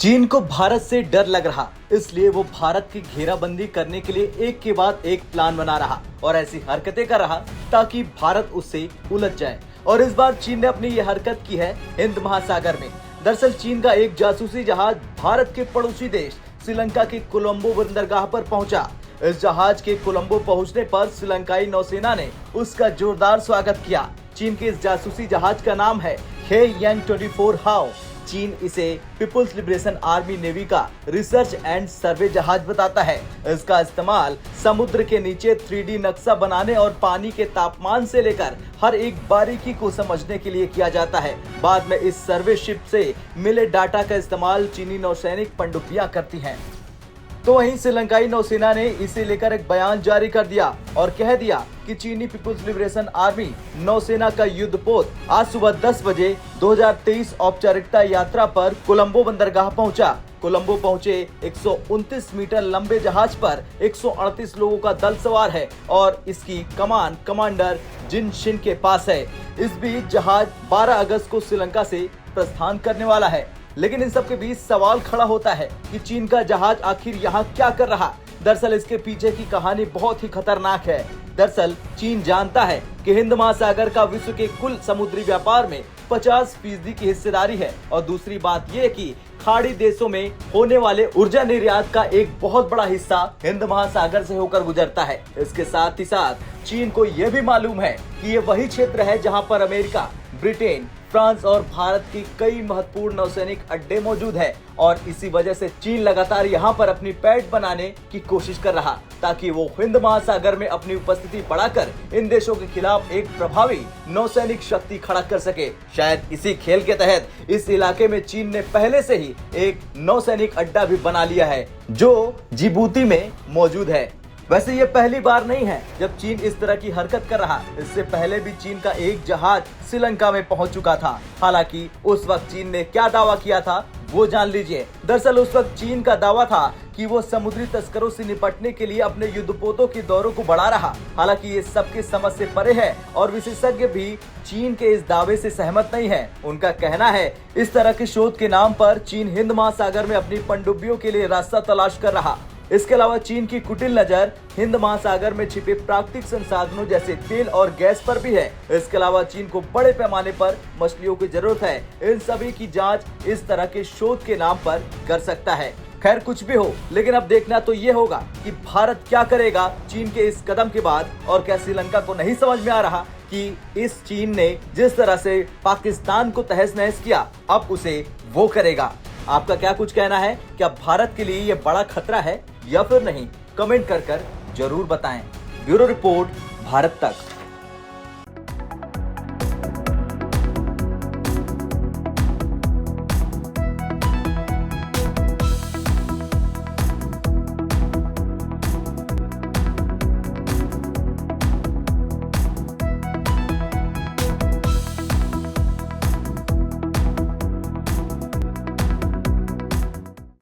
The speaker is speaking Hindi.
चीन को भारत से डर लग रहा, इसलिए वो भारत की घेराबंदी करने के लिए एक के बाद एक प्लान बना रहा और ऐसी हरकतें कर रहा ताकि भारत उससे उलझ जाए। और इस बार चीन ने अपनी ये हरकत की है हिंद महासागर में। दरअसल चीन का एक जासूसी जहाज भारत के पड़ोसी देश श्रीलंका के कोलंबो बंदरगाह पर पहुंचा। इस जहाज के कोलंबो पहुंचने पर श्रीलंकाई नौसेना ने उसका जोरदार स्वागत किया। चीन के इस जासूसी जहाज का नाम है हे यांग 24 हाओ। चीन इसे पीपुल्स लिबरेशन आर्मी नेवी का रिसर्च एंड सर्वे जहाज बताता है। इसका इस्तेमाल समुद्र के नीचे 3D नक्शा बनाने और पानी के तापमान से लेकर हर एक बारीकी को समझने के लिए किया जाता है। बाद में इस सर्वे शिप से मिले डाटा का इस्तेमाल चीनी नौसैनिक पनडुब्बियां करती हैं। तो वहीं श्रीलंकाई नौसेना ने इसे लेकर एक बयान जारी कर दिया और कह दिया कि चीनी पीपुल्स लिबरेशन आर्मी नौसेना का युद्धपोत आज सुबह 10 बजे 2023 औपचारिकता यात्रा पर कोलंबो बंदरगाह पहुंचा। कोलंबो पहुंचे 129 मीटर लंबे जहाज पर 138 लोगों का दल सवार है और इसकी कमान कमांडर जिन शिन के पास है। इस बीच जहाज 12 अगस्त को श्रीलंका से प्रस्थान करने वाला है। लेकिन इन सब के बीच सवाल खड़ा होता है कि चीन का जहाज आखिर यहाँ क्या कर रहा। दरअसल इसके पीछे की कहानी बहुत ही खतरनाक है। दरअसल चीन जानता है कि हिंद महासागर का विश्व के कुल समुद्री व्यापार में 50% की हिस्सेदारी है और दूसरी बात यह कि खाड़ी देशों में होने वाले ऊर्जा निर्यात का एक बहुत बड़ा हिस्सा हिंद महासागर से होकर गुजरता है। इसके साथ ही साथ चीन को यह भी मालूम है कि ये वही क्षेत्र है जहां पर अमेरिका, ब्रिटेन, फ्रांस और भारत की कई महत्वपूर्ण नौसैनिक अड्डे मौजूद है और इसी वजह से चीन लगातार यहां पर अपनी पैठ बनाने की कोशिश कर रहा ताकि वो हिंद महासागर में अपनी उपस्थिति बढ़ाकर इन देशों के खिलाफ एक प्रभावी नौसैनिक शक्ति खड़ा कर सके। शायद इसी खेल के तहत इस इलाके में चीन ने पहले से ही एक नौसैनिक अड्डा भी बना लिया है जो जिबूती में मौजूद है। वैसे ये पहली बार नहीं है जब चीन इस तरह की हरकत कर रहा। इससे पहले भी चीन का एक जहाज श्रीलंका में पहुंच चुका था। हालांकि उस वक्त चीन ने क्या दावा किया था वो जान लीजिए। दरअसल उस वक्त चीन का दावा था कि वो समुद्री तस्करों से निपटने के लिए अपने युद्धपोतों के दौरों को बढ़ा रहा। हालांकि ये सबके समझ से परे है और विशेषज्ञ भी चीन के इस दावे से सहमत नहीं है। उनका कहना है इस तरह के शोध के नाम पर चीन हिंद महासागर में अपनी पनडुब्बियों के लिए रास्ता तलाश कर रहा। इसके अलावा चीन की कुटिल नजर हिंद महासागर में छिपे प्राकृतिक संसाधनों जैसे तेल और गैस पर भी है। इसके अलावा चीन को बड़े पैमाने पर मछलियों की जरूरत है। इन सभी की जांच इस तरह के शोध के नाम पर कर सकता है। खैर कुछ भी हो, लेकिन अब देखना तो ये होगा कि भारत क्या करेगा चीन के इस कदम के बाद। और क्या श्रीलंका को नहीं समझ में आ रहा कि इस चीन ने जिस तरह से पाकिस्तान को तहस नहस किया अब उसे वो करेगा। आपका क्या कुछ कहना है? क्या भारत के लिए ये बड़ा खतरा है या फिर नहीं? कमेंट कर जरूर बताएं। ब्यूरो रिपोर्ट, भारत तक।